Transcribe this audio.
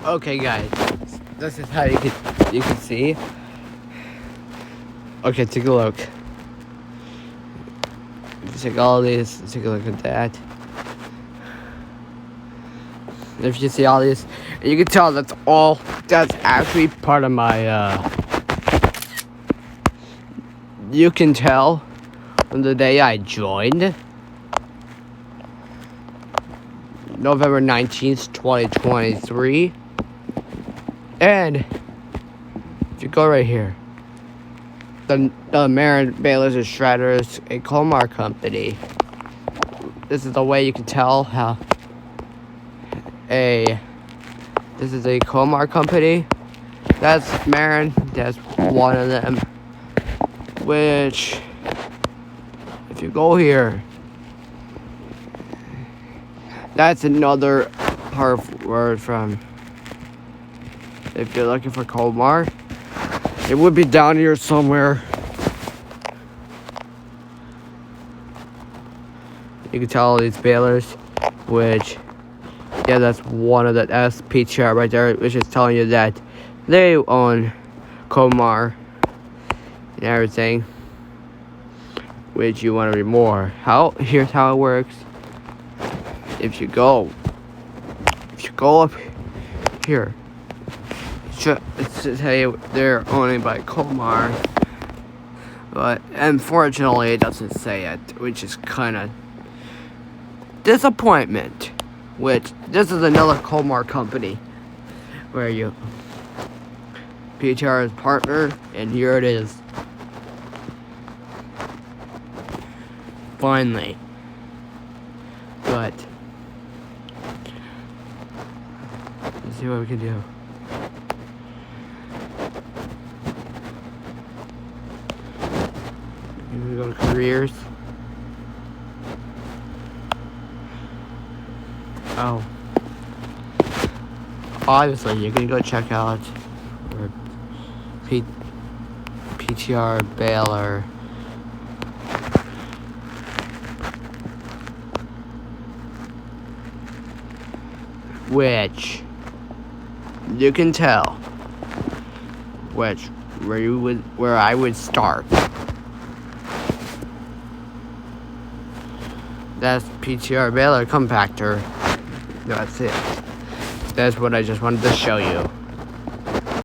Okay, guys, this is how you can see. Okay, take a look. If you take all these, take a look at that. If you see all these, you can tell that's actually part of my, you can tell from the day I joined. November 19th, 2023. And if you go right here, the Marin Balers and Shredders, a Komar company. This is the way you can tell how this is a Komar company. That's Marin, that's one of them. Which, if you go here, that's another word from, if you're looking for Komar, it would be down here somewhere. You can tell all these balers, which, yeah, that's one of the SPTR right there, which is telling you that they own Komar and everything, which you want to read more. Here's how it works. If you go up here, it's to tell you they're owned by Komar, but unfortunately it doesn't say it, which is kind of disappointment. Which this is another Komar company where PTR is partner, and here it is. Finally, but let's see what we can do. We go to careers. Oh, obviously you can go check out PTR Baylor, which you can tell where I would start. That's PTR Baylor compactor. That's it. That's what I just wanted to show you.